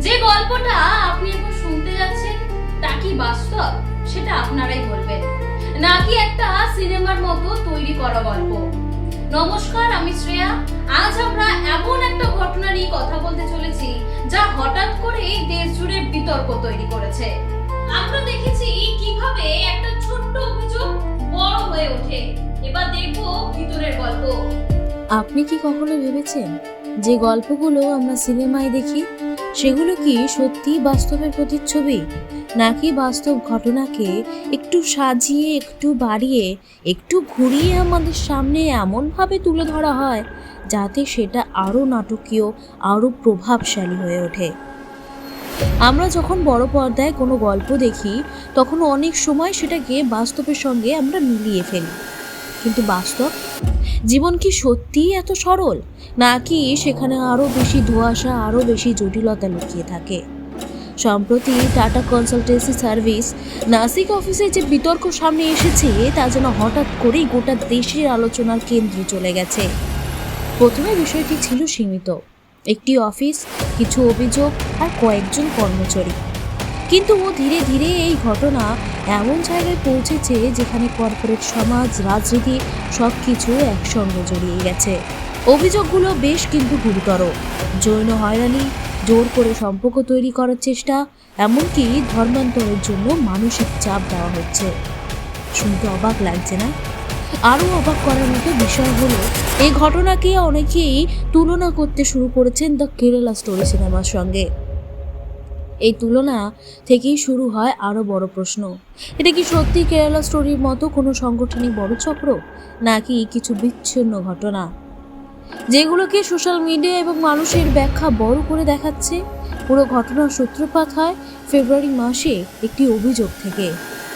যে গল্পটা আপনি এখন শুনতে যাচ্ছেন তা কি বাস্তব সেটা আপনারাই বলবেন, নাকি একটা সিনেমার মতো তৈরি করা গল্প। নমস্কার, আমি শ্রেয়া। আজ আমরা এমন একটা ঘটনা নিয়ে কথা বলতে চলেছি যা হঠাৎ করে দেশ জুড়ে বিতর্ক তৈরি করেছে। আমরা দেখেছি কিভাবে একটা ছোট্ট অভিযোগ বড় হয়ে ওঠে। এবার দেখবো ভিতরের গল্প। আপনি কি কখনো ভেবেছেন যে গল্পগুলো আমরা সিনেমায় দেখি সেগুলো কি সত্যি বাস্তবের প্রতিচ্ছবি, নাকি বাস্তব ঘটনাকে একটু সাজিয়ে, একটু বাড়িয়ে, একটু ঘুরিয়ে আমাদের সামনে এমনভাবে তুলে ধরা হয় যাতে সেটা আরও নাটকীয়, আরও প্রভাবশালী হয়ে ওঠে। আমরা যখন বড় পর্দায় কোনো গল্প দেখি তখন অনেক সময় সেটাকে বাস্তবের সঙ্গে আমরা মিলিয়ে ফেলি, কিন্তু বাস্তব জীবন কি সত্যিই এত সরল, নাকি সেখানে আরও বেশি ধোঁয়াশা, আরও বেশি জটিলতা লুকিয়ে থাকে? সম্প্রতি টাটা কনসালটেন্সি সার্ভিস নাসিক অফিসে যে বিতর্ক সামনে এসেছে তা যেন হঠাৎ করেই গোটা দেশের আলোচনার কেন্দ্রে চলে গেছে। প্রথমে বিষয়টি ছিল সীমিত, একটি অফিস, কিছু অভিযোগ আর কয়েকজন কর্মচারী। কিন্তু ধীরে ধীরে এই ঘটনা এমন জায়গায় পৌঁছেছে যেখানে কর্পোরেট সমাজ, রাজনীতি সব কিছু একসঙ্গে জড়িয়ে গেছে। অভিযোগগুলো বেশ কিন্তু গুরুতর। যৌন হয়রানি, জোর করে সম্পর্ক তৈরি করার চেষ্টা, এমনকি ধর্মান্তরের জন্য মানসিক চাপ দেওয়া হচ্ছে। শুনতে অবাক লাগছে না? আরও অবাক করার মতো বিষয় হলো এই ঘটনাকে অনেকেই তুলনা করতে শুরু করেছেন দ্য কেরালা স্টোরি সিনেমার সঙ্গে। এই তুলনা থেকেই শুরু হয় আরও বড় প্রশ্ন, এটা কি সত্যি কেরালা স্টোরির মতো কোনো সাংগঠনিক বড় চক্র, নাকি কিছু বিচ্ছিন্ন ঘটনা যেগুলোকে সোশ্যাল মিডিয়া এবং মানুষের ব্যাখ্যা বড় করে দেখাচ্ছে? পুরো ঘটনার সূত্রপাত হয় ফেব্রুয়ারি মাসে একটি অভিযোগ থেকে।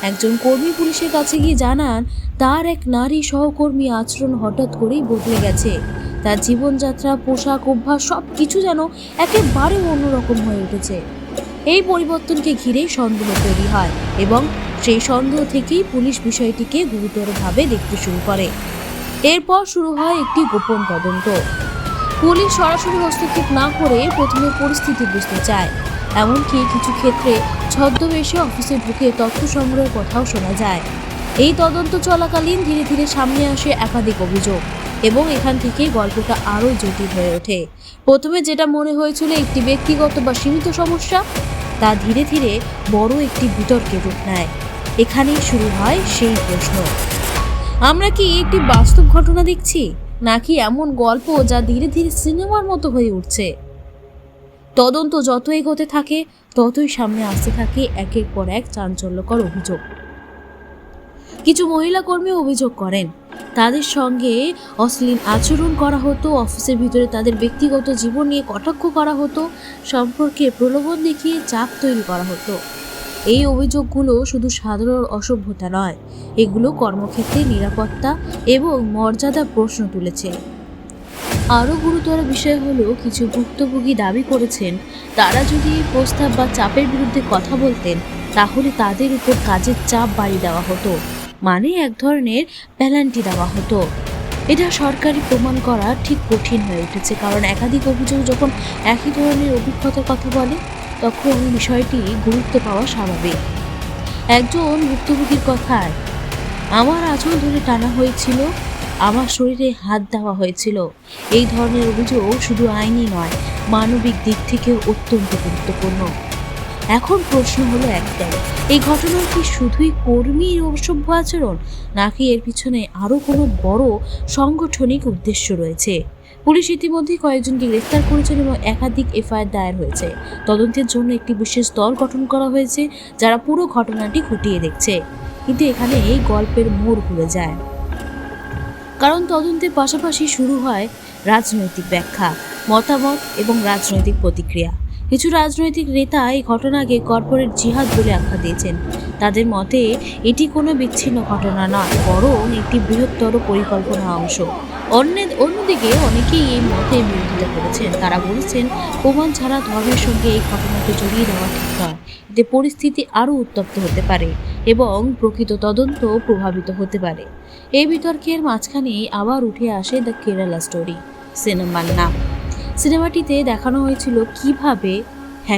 একজন কর্মী পুলিশের কাছে গিয়ে জানান তার এক নারী সহকর্মী আচরণ হঠাৎ করেই বদলে গেছে। তার জীবনযাত্রা, পোশাক, অভ্যাস সব কিছু যেন একেবারে অন্যরকম হয়ে উঠেছে। এই পরিবর্তনকে ঘিরে সন্দেহ তৈরি হয় এবং সেই সন্দেহ থেকেই পুলিশ বিষয়টিকে গুরুতরভাবে দেখতে শুরু করে। এরপর শুরু হয় একটি গোপন তদন্ত। পুলিশ সরাসরি হস্তক্ষেপ না করে প্রথমে পরিস্থিতি বুঝতে চায়, এমনকি কিছু ক্ষেত্রে ছদ্মবেশে অফিসে ঢুকে তথ্য সংগ্রহের কথাও শোনা যায়। এই তদন্ত চলাকালীন ধীরে ধীরে সামনে আসে একাধিক অভিযোগ এবং এখান থেকেই গল্পটা আরও জটিল হয়ে ওঠে। প্রথমে যেটা মনে হয়েছিল একটি ব্যক্তিগত বা সীমিত সমস্যা, তা ধীরে ধীরে বড় একটি বিতর্কের রূপ নেয়। এখানেই শুরু হয় সেই প্রশ্ন, আমরা কি একটি বাস্তব ঘটনা দেখছি, নাকি এমন গল্প যা ধীরে ধীরে সিনেমার মতো হয়ে উঠছে? তদন্ত যত এগোতে থাকে ততই সামনে আসতে থাকে একের পর এক চাঞ্চল্যকর অভিযোগ। কিছু মহিলা কর্মী অভিযোগ করেন তাদের সঙ্গে অশ্লীল আচরণ করা হতো, অফিসের ভিতরে তাদের ব্যক্তিগত জীবন নিয়ে কটাক্ষ করা হতো, সম্পর্কে প্রলোভন দেখিয়ে চাপ তৈরি করা হতো। এই অভিযোগগুলো শুধু সাধারণ অসভ্যতা নয়, এগুলো কর্মক্ষেত্রে নিরাপত্তা এবং মর্যাদার প্রশ্ন তুলেছে। আরও গুরুতর বিষয় হলো কিছু ভুক্তভোগী দাবি করেছেন তারা যদি এই প্রস্তাব বা চাপের বিরুদ্ধে কথা বলতেন তাহলে তাদের উপর কাজের চাপ বাড়িয়ে দেওয়া হতো, মানে এক ধরনের পেনাল্টি দেওয়া হতো। এটা সরকারি প্রমাণ করা ঠিক কঠিন হয়ে উঠেছে, কারণ একাধিক অভিযোগ যখন একই ধরনের অভিজ্ঞতার কথা বলে তখন বিষয়টি গুরুত্ব পাওয়া স্বাভাবিক। একজন ভুক্তভোগীর কথায়, আমার আঁচল ধরে টানা হয়েছিল, আমার শরীরে হাত দেওয়া হয়েছিল। এই ধরনের অভিযোগ শুধু আইনি নয়, মানবিক দিক থেকেও অত্যন্ত গুরুত্বপূর্ণ। এখন প্রশ্ন হলো একটাই, এই ঘটনা কি শুধুই কর্মীর অসভ্য আচরণ, নাকি এর পিছনে আরও কোনো বড় সাংগঠনিক উদ্দেশ্য রয়েছে? পুলিশ ইতিমধ্যে কয়েকজনকে গ্রেফতার করেছেন এবং একাধিক এফআইআর দায়ের হয়েছে। তদন্তের জন্য একটি বিশেষ দল গঠন করা হয়েছে যারা পুরো ঘটনাটি খতিয়ে দেখছে। কিন্তু এখানে এই গল্পের মোড় ঘুরে যায়, কারণ তদন্তের পাশাপাশি শুরু হয় রাজনৈতিক ব্যাখ্যা, মতামত এবং রাজনৈতিক প্রতিক্রিয়া। কিছু রাজনৈতিক নেতা এই ঘটনাকে কর্পোরেট জিহাদ বলে আখ্যা দিয়েছেন। তাদের মতে এটি কোনো বিচ্ছিন্ন ঘটনা নয়, বরং একটি বৃহত্তর পরিকল্পনা অংশ। অন্যদিকে অনেকেই এই মতের বিরোধিতা করেছেন। তারা বলেছেন প্রমাণ ছাড়া ধর্মের সঙ্গে এই ঘটনাকে জড়িয়ে দেওয়া ঠিক নয়, এতে পরিস্থিতি আরও উত্তপ্ত হতে পারে এবং প্রকৃত তদন্ত প্রভাবিত হতে পারে। এই বিতর্কের মাঝখানে আবার উঠে আসে দ্য কেরালা স্টোরি সিনেমার নাম। সিনেমাটিতে দেখানো হয়েছিল কিভাবে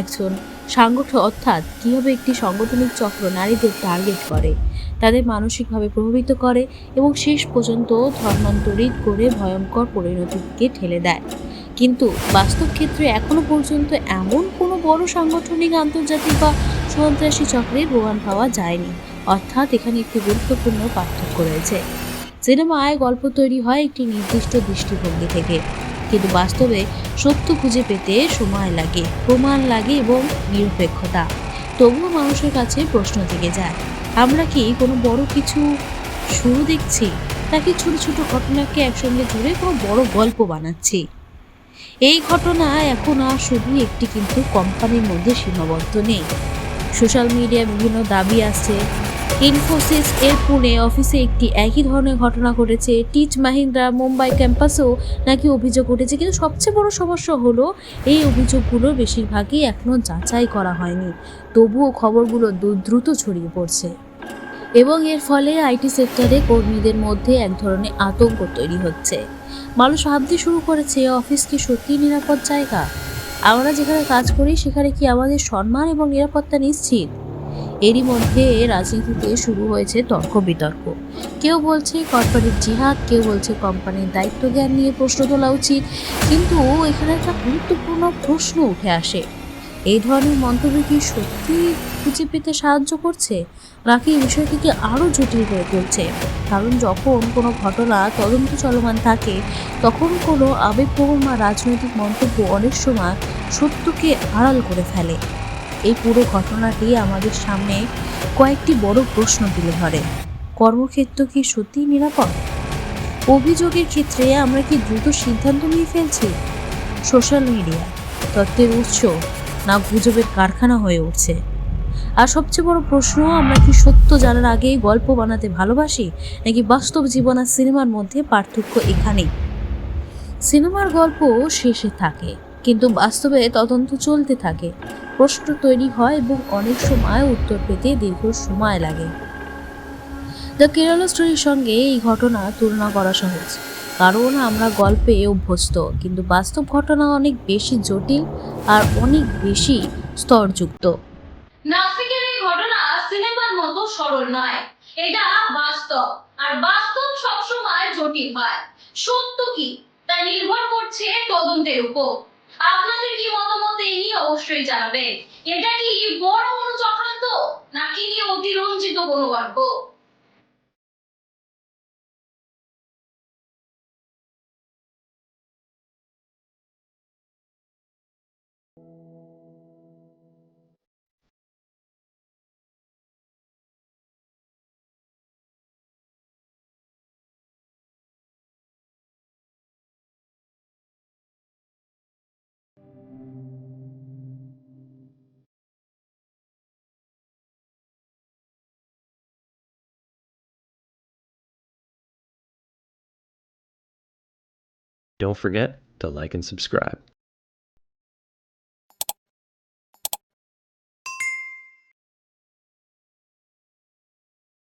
একজন সাংগঠন অর্থাৎ কীভাবে একটি সাংগঠনিক চক্র নারীদের টার্গেট করে, তাদের মানসিকভাবে প্রভাবিত করে এবং শেষ পর্যন্ত ধর্মান্তরিত করে ভয়ঙ্কর পরিণতির দিকে ঠেলে দেয়। কিন্তু বাস্তব ক্ষেত্রে এখনো পর্যন্ত এমন কোনো বড় সাংগঠনিক আন্তর্জাতিক বা সন্ত্রাসী চক্রের প্রমাণ পাওয়া যায়নি। অর্থাৎ এখানে একটি গুরুত্বপূর্ণ পার্থক্য রয়েছে। সিনেমায় গল্প তৈরি হয় একটি নির্দিষ্ট দৃষ্টিভঙ্গি থেকে, কিন্তু বাস্তবে সত্য খুঁজে পেতে সময় লাগে, প্রমাণ লাগে এবং নিরপেক্ষতা। তবুও মানুষের কাছে প্রশ্ন থেকে যায়, আমরা কি কোনো বড় কিছু শুরু দেখছি, নাকি ছোট ছোট ঘটনাকে একসঙ্গে জুড়ে কোনো বড় গল্প বানাচ্ছি? এই ঘটনা এখন আর শুধু একটি কিন্তু কোম্পানির মধ্যে সীমাবদ্ধ নেই। সোশ্যাল মিডিয়ায় বিভিন্ন দাবি আসছে, ইনফোসিস এর পুনে অফিসে একটি একই ধরনের ঘটনা ঘটেছে, টিচ মাহিন্দ্রা মুম্বাই ক্যাম্পাসেও নাকি অভিযোগ উঠেছে। কিন্তু সবচেয়ে বড় সমস্যা হলো এই অভিযোগগুলোর বেশিরভাগই এখনও যাচাই করা হয়নি, তবুও খবরগুলো দ্রুত ছড়িয়ে পড়ছে এবং এর ফলে আইটি সেক্টরে কর্মীদের মধ্যে এক ধরনের আতঙ্ক তৈরি হচ্ছে। মানুষ ভাবতে শুরু করেছে, অফিস কি সত্যিই নিরাপদ জায়গা? আমরা যেখানে কাজ করি সেখানে কি আমাদের সম্মান এবং নিরাপত্তা নিশ্চিত? এরই মধ্যে রাজনীতিতে শুরু হয়েছে তর্ক বিতর্ক। কেউ বলছে কর্পোরেট জিহাদ, কেউ বলছে কোম্পানির দায়িত্ব জ্ঞান নিয়ে প্রশ্ন তোলা উচিত। কিন্তু এখানে একটা গুরুত্বপূর্ণ প্রশ্ন উঠে আসে, এই ধরনের মন্তব্য কি সত্যি খুঁজে পেতে সাহায্য করছে, নাকি এই বিষয়টিকে আরও জটিল করে তুলছে? কারণ যখন কোনো ঘটনা তদন্ত চলমান থাকে, তখন কোনো আবেগপ্রবণ বা রাজনৈতিক মন্তব্য অনেক সময় সত্যকে আড়াল করে ফেলে। এই পুরো ঘটনাটি আমাদের সামনে কয়েকটি বড় প্রশ্ন তুলে ধরে। কর্মক্ষেত্র কি সত্যিই নিরাপদ? অভিযোগের ক্ষেত্রে আমরা কি দ্রুত সিদ্ধান্ত নিয়ে ফেলছি? সোশ্যাল মিডিয়া তথ্যের উৎস না গুজবের কারখানা হয়ে উঠছে? আর সবচেয়ে বড় প্রশ্ন, আমরা কি সত্য জানার আগেই গল্প বানাতে ভালোবাসি, নাকি বাস্তব জীবন আর সিনেমার মধ্যে পার্থক্য এখানেই? সিনেমার গল্প শেষে থাকে, কিন্তু বাস্তবে তদন্ত চলতে থাকে, প্রশ্ন তৈরি হয় এবং অনেক সময় উত্তর পেতে দীর্ঘ সময় লাগে। দ্য কেরালা স্টোরির সঙ্গে এই ঘটনা তুলনা করা সহজ, কারণ আমরা গল্পে অভ্যস্ত, কিন্তু বাস্তব ঘটনা অনেক বেশি জটিল আর অনেক বেশি স্তরযুক্ত। নাসিকের এই ঘটনা সিনেমার মতো সরল নয়, এটা বাস্তব। আর বাস্তব সবসময় জটিল হয়। সত্য কি তা নির্ভর করছে তদন্তের উপর। আপনাদের কি মতামত এই নিয়ে অবশ্যই জানাবেন। এটা কি বড় কোনো চক্রান্ত, নাকি অতিরঞ্জিত কোনো গল্প? Don't forget to like and subscribe.